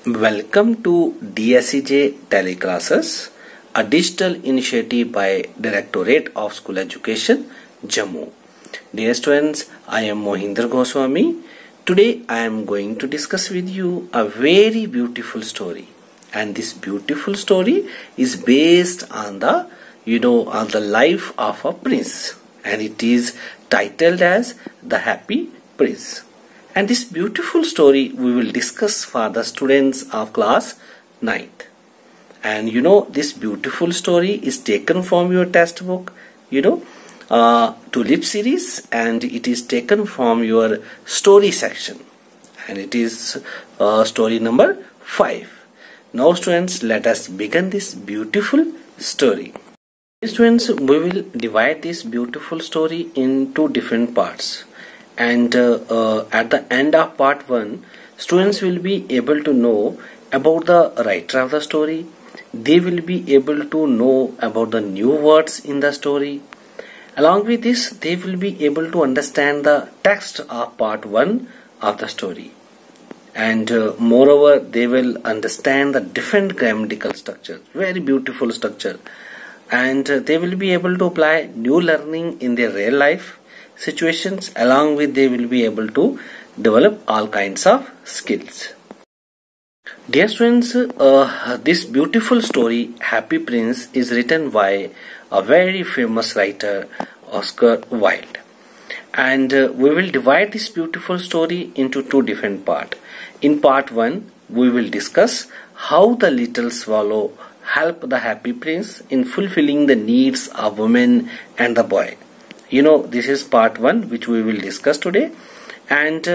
Welcome to DSEJ Teleclasses, a digital initiative by Directorate of School Education, Jammu. Dear students, I am Mohinder Goswami. Today I am going to discuss with you a very beautiful story, and this beautiful story is based on the life of a prince, and it is titled as The Happy Prince. And this beautiful story we will discuss for the students of class 9th. And this beautiful story is taken from your textbook, Tulip series, and it is taken from your story section. And it is story number 5. Now students, let us begin this beautiful story. Students, we will divide this beautiful story in two different parts. And at the end of part 1, students will be able to know about the writer of the story. They will be able to know about the new words in the story. Along with this, they will be able to understand the text of part 1 of the story. And moreover, they will understand the different grammatical structures, very beautiful structure. And they will be able to apply new learning in their real life situations. Along with, they will be able to develop all kinds of skills. Dear students, this beautiful story Happy Prince is written by a very famous writer, Oscar Wilde. And we will divide this beautiful story into two different parts. In part 1, we will discuss how the little swallow helped the happy prince in fulfilling the needs of women and the boy. This is part 1 which we will discuss today, and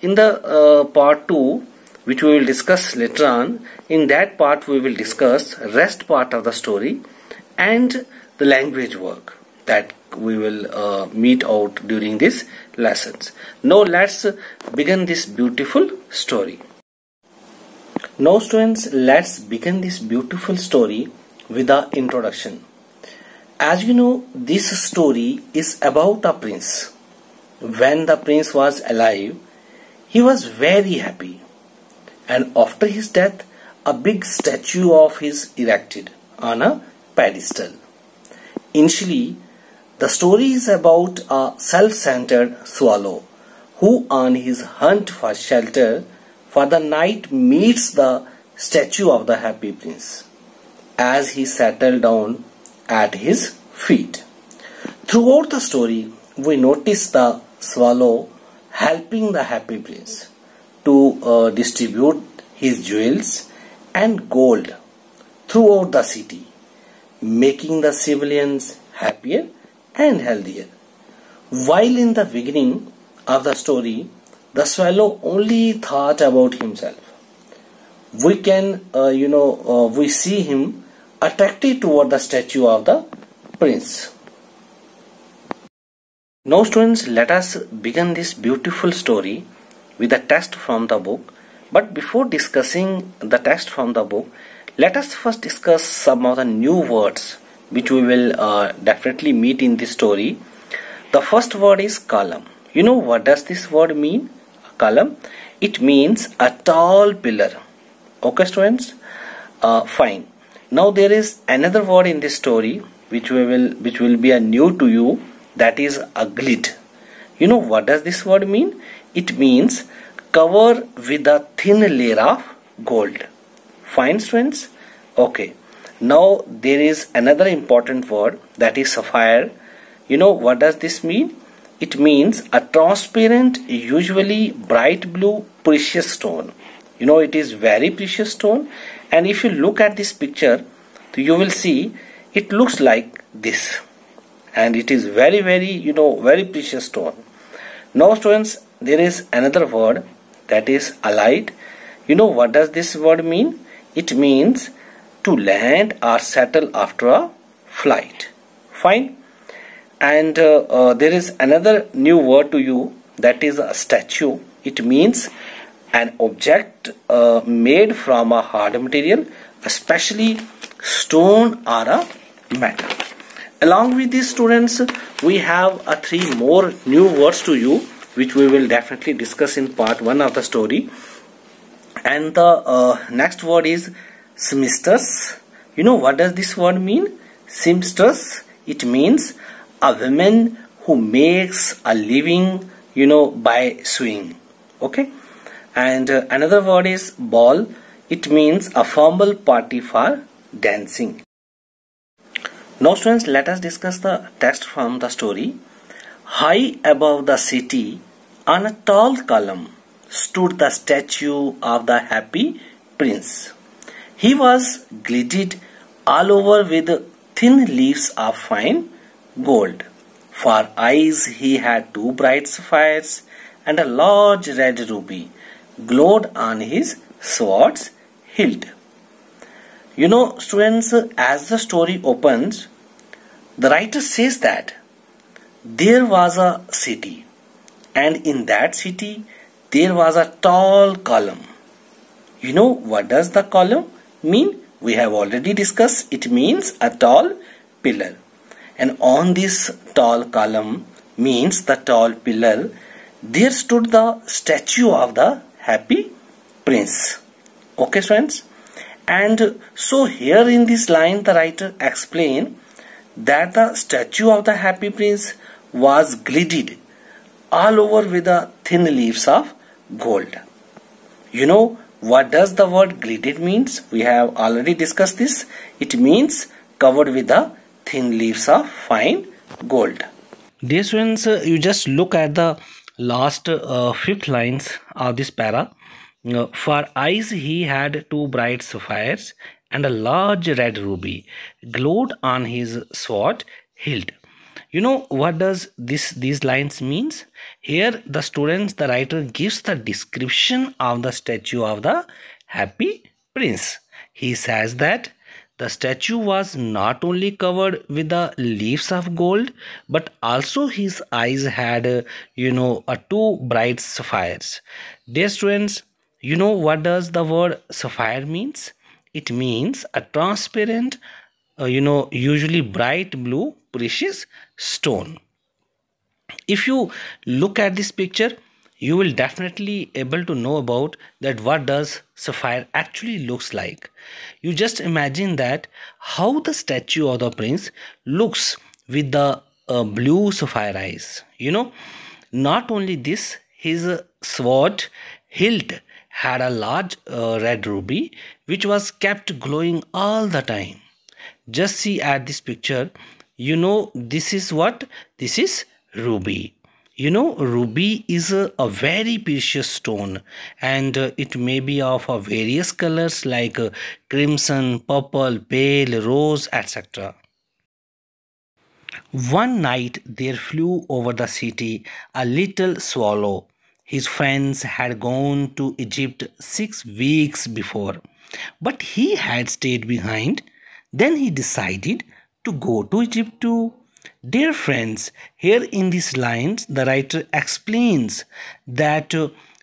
in the part 2 which we will discuss later on, in that part we will discuss rest part of the story and the language work that we will meet out during these lessons. Now let's begin this beautiful story. Now students, let's begin this beautiful story with the introduction. As you know, this story is about a prince. When the prince was alive, he was very happy. And after his death, a big statue of his erected on a pedestal. Initially, the story is about a self-centered swallow who on his hunt for shelter for the night meets the statue of the happy prince as he settled down at his feet. Throughout the story, we notice the swallow helping the happy prince to distribute his jewels and gold throughout the city, making the civilians happier and healthier. While in the beginning of the story, the swallow only thought about himself. We can, we see him attracted toward the statue of the prince. Now students, let us begin this beautiful story with a text from the book. But before discussing the text from the book, let us first discuss some of the new words which we will definitely meet in this story. The first word is column. What does this word mean? A column. It means a tall pillar. Okay students? Fine. Now there is another word in this story which will be a new to you, that is aglit. What does this word mean? It means cover with a thin layer of gold. Fine students? Okay. Now there is another important word, that is sapphire. What does this mean? It means a transparent, usually bright blue precious stone. It is very precious stone, and if you look at this picture, you will see it looks like this, and it is very very precious stone. Now students, there is another word, that is alight. What does this word mean? It means to land or settle after a flight. Fine. And there is another new word to you, that is a statue. It means an object made from a hard material, especially stone or a metal. Along with these students, we have 3 more new words to you, which we will definitely discuss in part 1 of the story. And the next word is seamstress. You know what does this word mean? Seamstress, it means a woman who makes a living, by sewing. Okay. And another word is ball. It means a formal party for dancing. Now students, let us discuss the text from the story. High above the city, on a tall column, stood the statue of the happy prince. He was glittered all over with thin leaves of fine gold. For eyes he had two bright sapphires, and a large red ruby glowed on his sword's hilt. Students, as the story opens, the writer says that there was a city, and in that city there was a tall column. What does the column mean? We have already discussed. It means a tall pillar. And on this tall column, means the tall pillar, there stood the statue of the happy prince. Okay, friends? And so here in this line, the writer explained that the statue of the happy prince was glittered all over with the thin leaves of gold. What does the word glittered means? We have already discussed this. It means covered with the thin leaves of fine gold. Dear students, you just look at the last 5 lines of this para. For eyes he had two bright sapphires, and a large red ruby glowed on his sword hilt. What does these lines means? Here the writer gives the description of the statue of the happy prince. He says that the statue was not only covered with the leaves of gold, but also his eyes had a two bright sapphires. Dear students, what does the word sapphire means? It means a transparent, usually bright blue precious stone. If you look at this picture, you will definitely able to know about that what does sapphire actually looks like. You just imagine that how the statue of the prince looks with the blue sapphire eyes. Not only this, his sword hilt had a large red ruby which was kept glowing all the time. Just see at this picture, this is what? This is ruby. Ruby is a very precious stone, and it may be of various colors like crimson, purple, pale, rose, etc. One night there flew over the city a little swallow. His friends had gone to Egypt 6 weeks before, but he had stayed behind. Then he decided to go to Egypt too. Dear friends, here in these lines, the writer explains that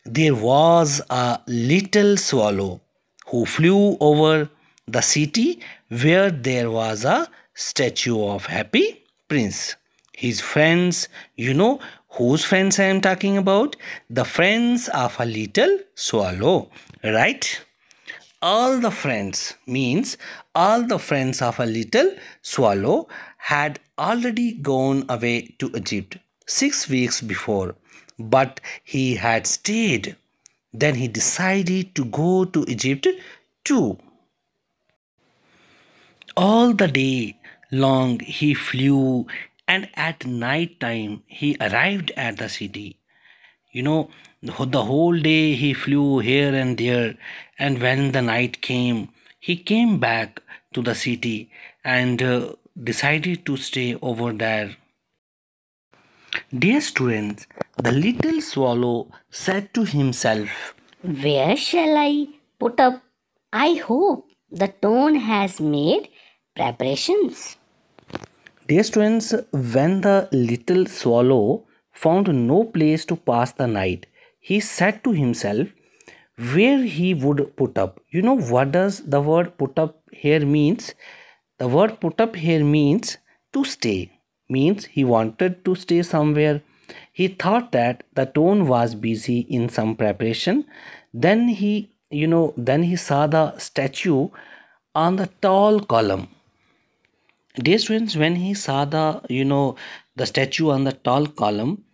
there was a little swallow who flew over the city where there was a statue of happy prince. His friends, whose friends I am talking about? The friends of a little swallow, right? All the friends means all the friends of a little swallow had already gone away to Egypt 6 weeks before, but he had stayed. Then he decided to go to Egypt too. All the day long he flew, and at night time he arrived at the city. The whole day he flew here and there, and when the night came, he came back to the city and decided to stay over there. Dear students, the little swallow said to himself, "Where shall I put up? I hope the town has made preparations." Dear students, when the little swallow found no place to pass the night, he said to himself where he would put up. What does the word put up here means? The word put up here means to stay. Means he wanted to stay somewhere. He thought that the town was busy in some preparation. Then he then he saw the statue on the tall column. Dear students, when he saw the statue on the tall column,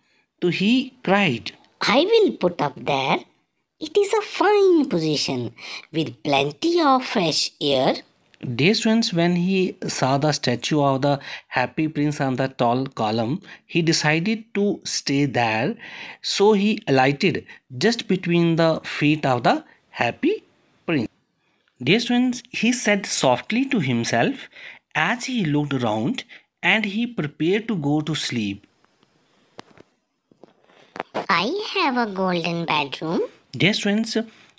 so he cried. I will put up there. It is a fine position with plenty of fresh air. Dear students, when he saw the statue of the happy prince on the tall column, he decided to stay there. So he alighted just between the feet of the happy prince. Dear students, he said softly to himself as he looked around and he prepared to go to sleep. I have a golden bedroom. Dear students,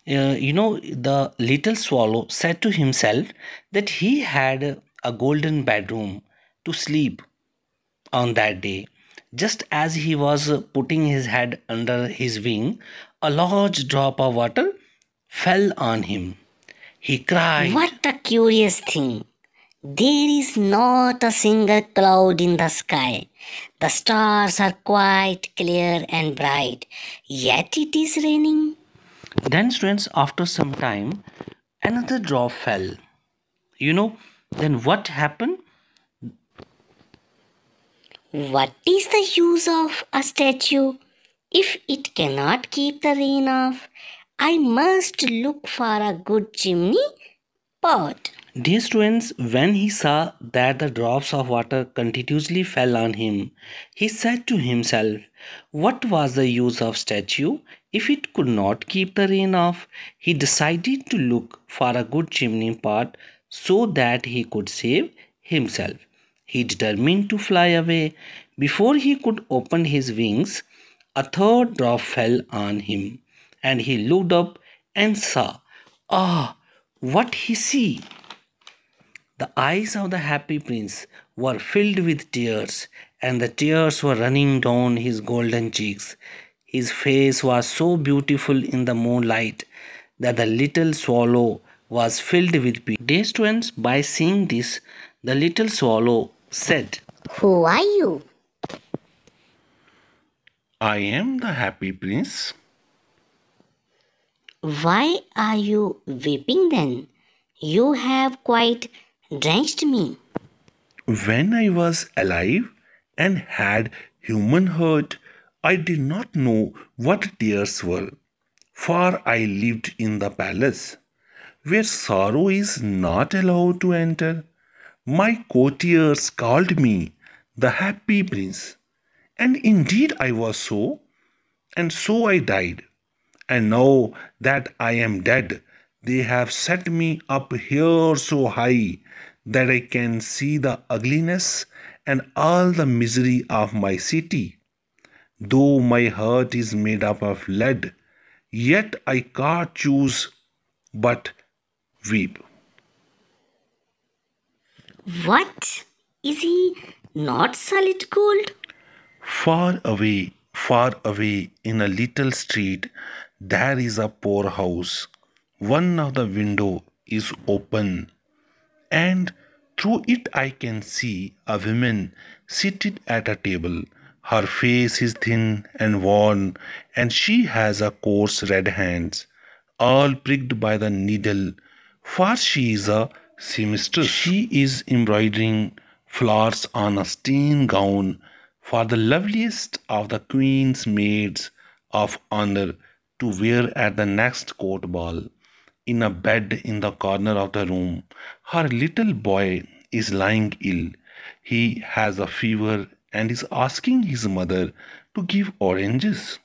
the little swallow said to himself that he had a golden bedroom to sleep on that day. Just as he was putting his head under his wing, a large drop of water fell on him. He cried. What a curious thing! There is not a single cloud in the sky. The stars are quite clear and bright, yet it is raining. Then, students, after some time, another drop fell. Then what happened? What is the use of a statue if it cannot keep the rain off? I must look for a good chimney pot. Dear students, when he saw that the drops of water continuously fell on him, he said to himself, what was the use of statue if it could not keep the rain off? He decided to look for a good chimney pot so that he could save himself. He determined to fly away. Before he could open his wings, a third drop fell on him, and he looked up and saw. Ah, what he see! The eyes of the happy prince were filled with tears, and the tears were running down his golden cheeks. His face was so beautiful in the moonlight that the little swallow was filled with pity. Dear students, by seeing this, the little swallow said, Who are you? I am the happy prince. Why are you weeping then? You have quite drenched me. When I was alive and had human heart, I did not know what tears were, for I lived in the palace, where sorrow is not allowed to enter. My courtiers called me the happy prince, and indeed I was so, and so I died. And now that I am dead, they have set me up here so high that I can see the ugliness and all the misery of my city. Though my heart is made up of lead, yet I can't choose but weep. What? Is he not solid gold? Far away in a little street, there is a poor house. One of the window is open, and through it I can see a woman seated at a table. Her face is thin and worn, and she has a coarse red hands, all pricked by the needle, for she is a seamstress. She is embroidering flowers on a stained gown for the loveliest of the queen's maids of honor to wear at the next court ball. In a bed in the corner of the room, her little boy is lying ill. He has a fever and is asking his mother to give oranges.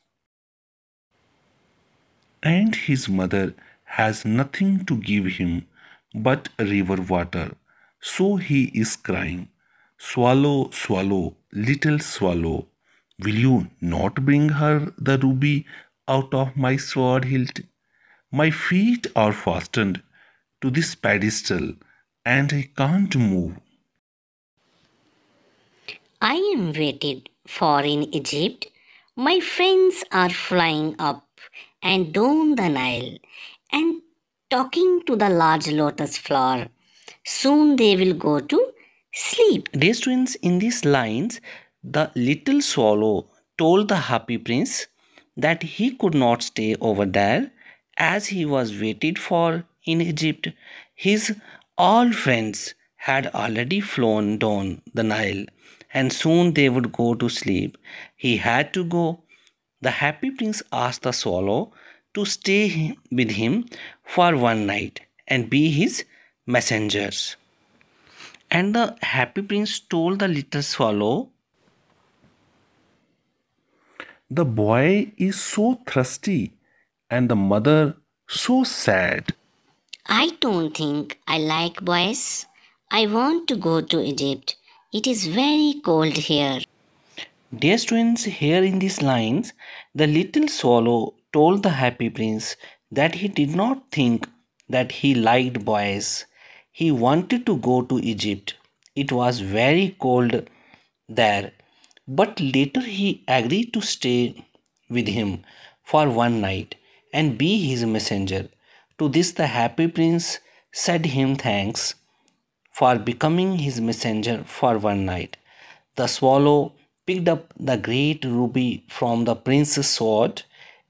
And his mother has nothing to give him but river water. So he is crying, swallow, swallow, little swallow, will you not bring her the ruby out of my sword hilt? My feet are fastened to this pedestal and I can't move. I am waited for in Egypt. My friends are flying up and down the Nile and talking to the large lotus flower. Soon they will go to sleep. Dear students, in these lines, the little swallow told the happy prince that he could not stay over there As he was waited for in Egypt, his all friends had already flown down the Nile, and soon they would go to sleep. He had to go. The happy prince asked the swallow to stay with him for one night and be his messengers. And the happy prince told the little swallow, The boy is so thirsty and the mother so sad. I don't think I like boys. I want to go to Egypt. It is very cold here. Dear students, here in these lines, the little swallow told the happy prince that he did not think that he liked boys. He wanted to go to Egypt. It was very cold there, but later he agreed to stay with him for one night and be his messenger. To this, the happy prince said him thanks for becoming his messenger for one night. The swallow picked up the great ruby from the prince's sword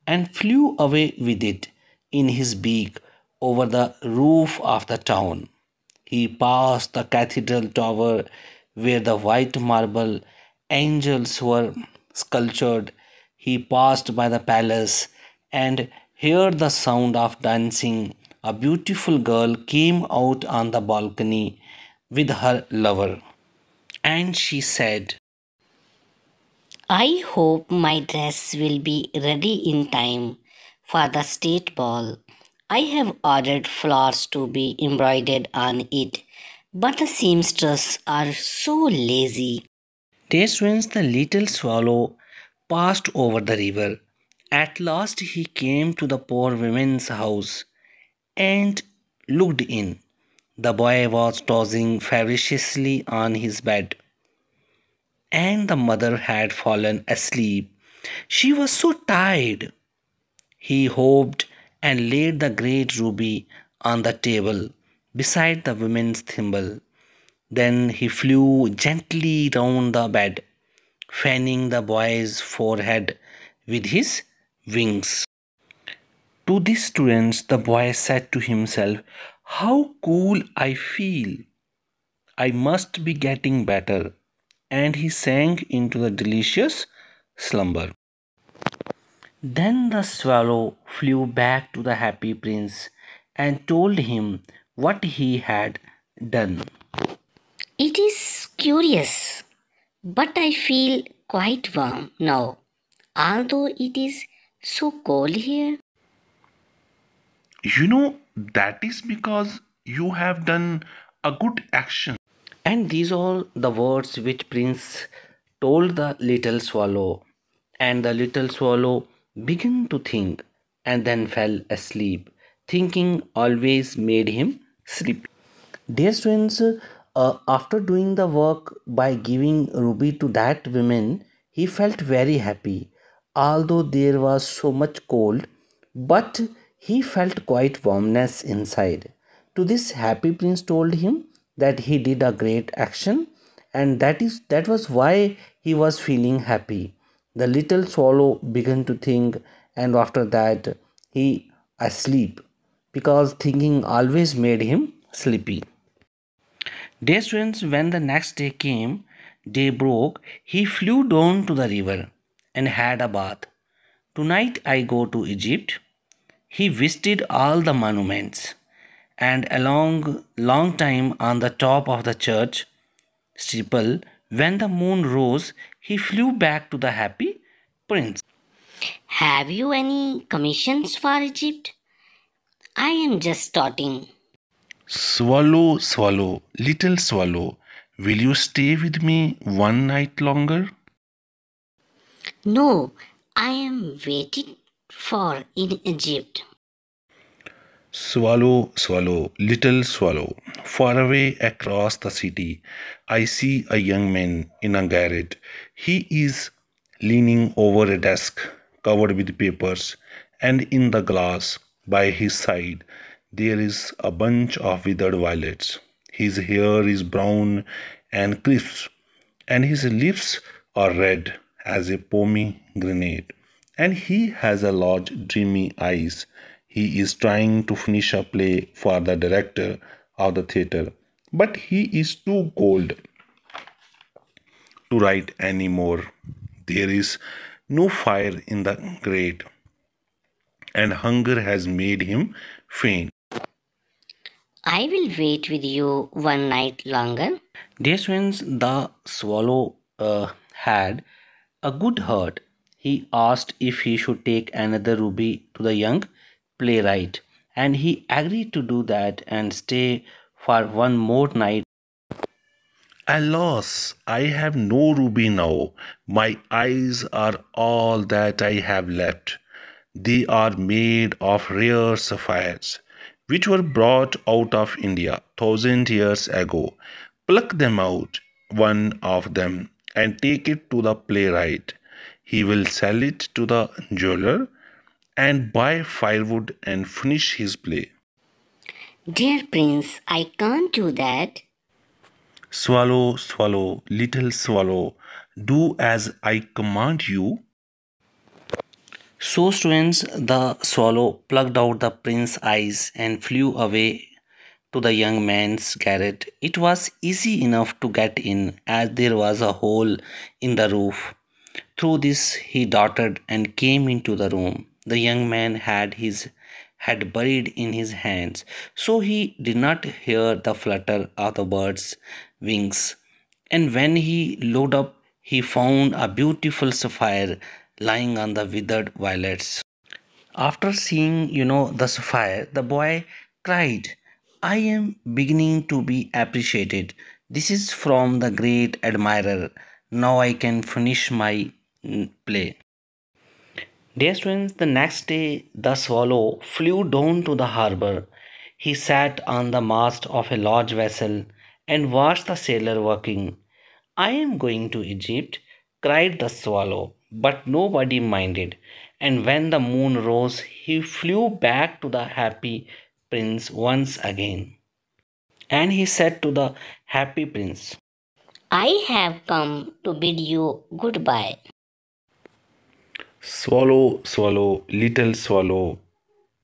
and flew away with it in his beak over the roof of the town. He passed the cathedral tower where the white marble angels were sculptured. He passed by the palace and heard the sound of dancing. A beautiful girl came out on the balcony with her lover, and she said, I hope my dress will be ready in time for the state ball. I have ordered flowers to be embroidered on it, but the seamstresses are so lazy. Days whence the little swallow passed over the river. At last he came to the poor woman's house and looked in. The boy was tossing ferociously on his bed, and the mother had fallen asleep. She was so tired. He hoped and laid the great ruby on the table beside the woman's thimble. Then he flew gently round the bed, fanning the boy's forehead with his wings. To these students, the boy said to himself, How cool I feel! I must be getting better. And he sank into the delicious slumber. Then the swallow flew back to the happy prince and told him what he had done. It is curious, but I feel quite warm now, although it is so cold here. That is because you have done a good action. And these are the words which Prince told the little swallow. And the little swallow began to think and then fell asleep. Thinking always made him sleepy. Dear students, after doing the work by giving ruby to that woman, he felt very happy. Although there was so much cold, but he felt quite warmness inside. To this, happy prince told him that he did a great action, and that was why he was feeling happy. The little swallow began to think, and after that he asleep because thinking always made him sleepy. Dear students, when the next day came, day broke, he flew down to the river and had a bath. Tonight I go to Egypt. He visited all the monuments, and a long time on the top of the church steeple, when the moon rose, he flew back to the happy prince. Have you any commissions for Egypt? I am just starting. Swallow, swallow, little swallow, will you stay with me one night longer? No, I am waiting for in Egypt. Swallow, swallow, little swallow, far away across the city, I see a young man in a garret. He is leaning over a desk covered with papers, and in the glass by his side there is a bunch of withered violets. His hair is brown and crisp, and his lips are red as a pomegranate, and he has a large dreamy eyes. He is trying to finish a play for the director of the theater, but he is too cold to write anymore. There is no fire in the grate, and hunger has made him faint. I will wait with you one night longer. Dear friends, the swallow had a good heart. He asked if he should take another ruby to the young playwright, and he agreed to do that and stay for one more night. Alas, I have no ruby now. My eyes are all that I have left. They are made of rare sapphires, which were brought out of India 1,000 years ago. Pluck them out, one of them, and take it to the playwright. He will sell it to the jeweler and buy firewood and finish his play. Dear Prince, I can't do that. Swallow, swallow, little swallow, do as I command you. So, students, the swallow plucked out the prince's eyes and flew away to the young man's garret. It was easy enough to get in, as there was a hole in the roof. Through this he darted and came into the room. The young man had his head buried in his hands, so he did not hear the flutter of the bird's wings. And when he looked up, he found a beautiful sapphire lying on the withered violets. After seeing, the sapphire, the boy cried, I am beginning to be appreciated. This is from the great admirer. Now I can finish my play. Dear students, the next day the swallow flew down to the harbor. He sat on the mast of a large vessel and watched the sailor working. I am going to Egypt, cried the swallow, but nobody minded. And when the moon rose, he flew back to the happy prince once again. And he said to the happy prince, I have come to bid you goodbye. Swallow, swallow, little swallow,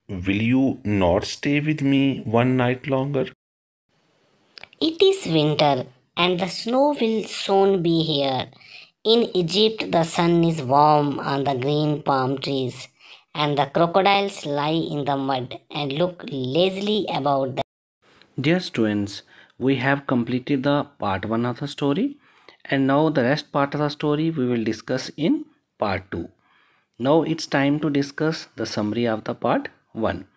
will you not stay with me one night longer? It is winter and the snow will soon be here. In Egypt, the sun is warm on the green palm trees, and the crocodiles lie in the mud and look lazily about them. Dear students, we have completed the part 1 of the story, and now the rest part of the story we will discuss in part 2. Now it's time to discuss the summary of the part 1.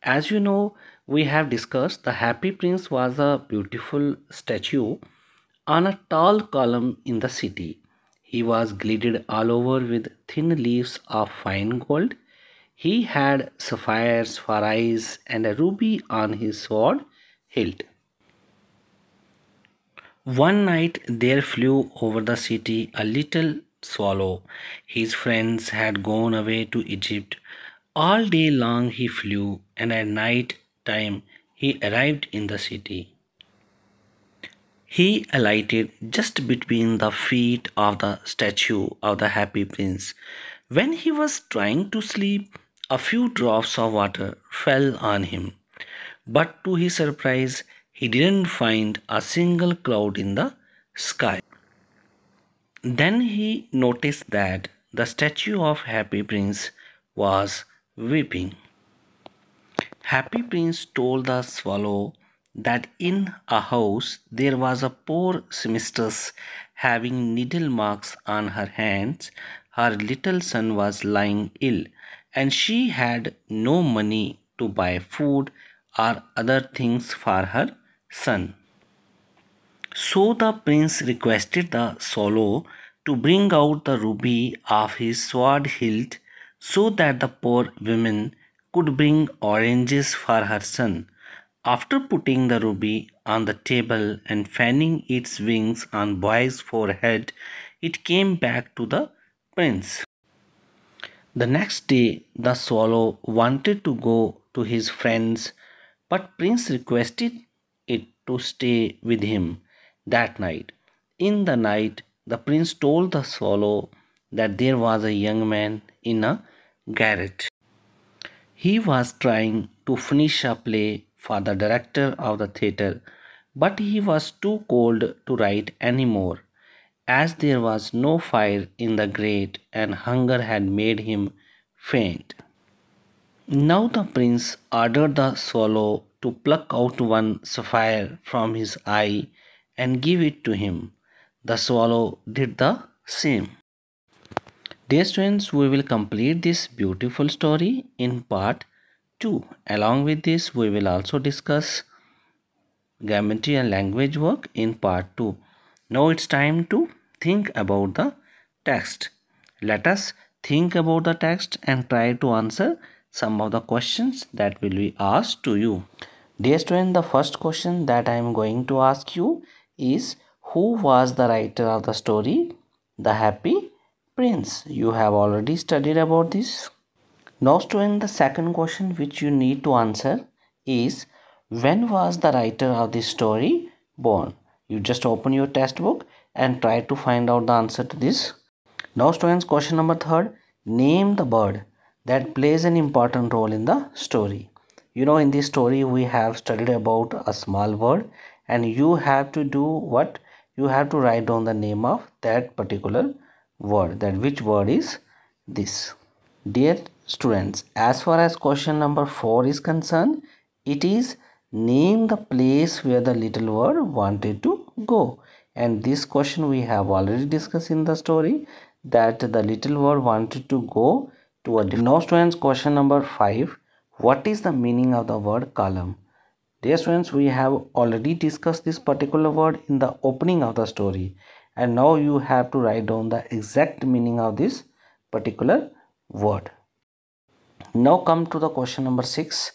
As you know, we have discussed the Happy Prince was a beautiful statue on a tall column in the city. He was gilded all over with thin leaves of fine gold. He had sapphires for eyes and a ruby on his sword hilt. One night there flew over the city a little swallow. His friends had gone away to Egypt. All day long he flew, and at night time he arrived in the city. He alighted just between the feet of the statue of the happy prince. When he was trying to sleep, a few drops of water fell on him. But to his surprise, he didn't find a single cloud in the sky. Then he noticed that the statue of Happy Prince was weeping. Happy Prince told the swallow that in a house there was a poor seamstress having needle marks on her hands. Her little son was lying ill, and she had no money to buy food or other things for her son. So the prince requested the swallow to bring out the ruby of his sword hilt so that the poor woman could bring oranges for her son. After putting the ruby on the table and fanning its wings on boy's forehead, it came back to the prince. The next day, the swallow wanted to go to his friends, but Prince requested it to stay with him that night. In the night, the prince told the swallow that there was a young man in a garret. He was trying to finish a play for the director of the theatre, but he was too cold to write any more, as there was no fire in the grate and hunger had made him faint. Now the prince ordered the swallow to pluck out one sapphire from his eye and give it to him. The swallow did the same. Dear students, we will complete this beautiful story in part 2. Along with this, we will also discuss geometry and language work in part 2. Now it's time to think about the text. Let us think about the text and try to answer some of the questions that will be asked to you. Dear student, the first question that I am going to ask you is, who was the writer of the story The Happy Prince? You have already studied about this. Now student, the second question which you need to answer is, when was the writer of this story born? You just open your textbook and try to find out the answer to this. Now students, question number 3, name the bird that plays an important role in the story. You know, in this story we have studied about a small word, and you have to do what? You have to write down the name of that particular word, that which word is this. Dear students, as far as question number 4 is concerned, it is name the place where the little bird wanted to go. And this question we have already discussed in the story, that the little bird wanted to go to a... Now students, question number 5, what is the meaning of the word column? Dear students, we have already discussed this particular word in the opening of the story, and now you have to write down the exact meaning of this particular word. Now come to the question number 6.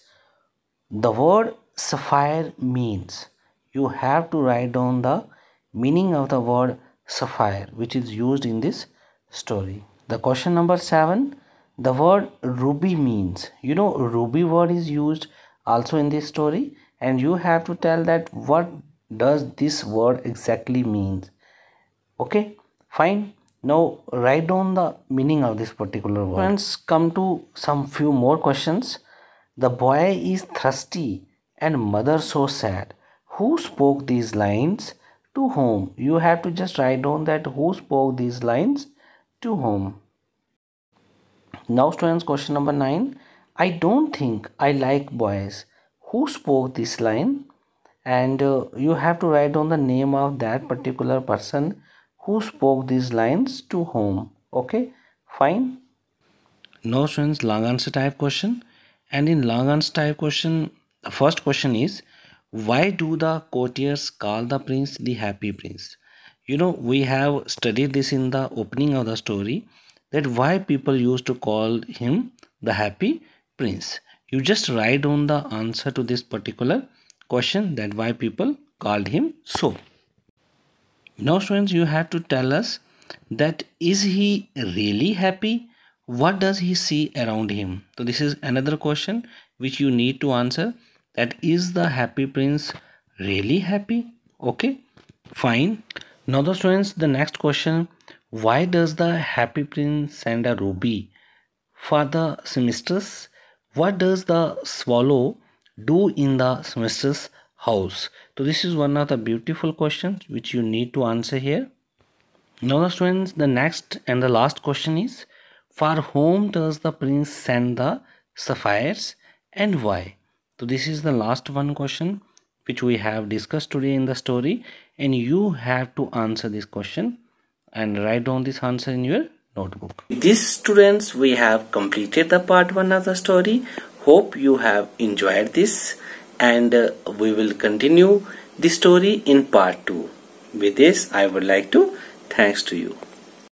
The word sapphire means. You have to write down the meaning of the word sapphire which is used in this story. The question number 7. The word ruby means. You know, ruby word is used also in this story, and you have to tell that what does this word exactly means. Okay, fine. Now write down the meaning of this particular word. Friends, come to some few more questions. The boy is thirsty and mother so sad. Who spoke these lines to whom? You have to just write down that who spoke these lines to whom. Now students, question number 9. I don't think I like boys. Who spoke this line? And you have to write down the name of that particular person who spoke these lines to whom. Okay, fine. Now students, long answer type question. And in long answer type question, the first question is, why do the courtiers call the prince the happy prince? You know, we have studied this in the opening of the story, that why people used to call him the happy prince. You just write down the answer to this particular question, that why people called him so. Now students, you have to tell us that is he really happy? What does he see around him? So this is another question which you need to answer, that is the happy prince really happy? Okay, fine. Now the students, the next question, why does the happy prince send a ruby for the seamstress? What does the swallow do in the seamstress house? So this is one of the beautiful questions which you need to answer here. Now the students, the next and the last question is, for whom does the prince send the sapphires and why? So this is the last one question which we have discussed today in the story, and you have to answer this question and write down this answer in your notebook. These students, we have completed the part 1 of the story. Hope you have enjoyed this, and we will continue the story in part 2. With this, I would like to thanks to you.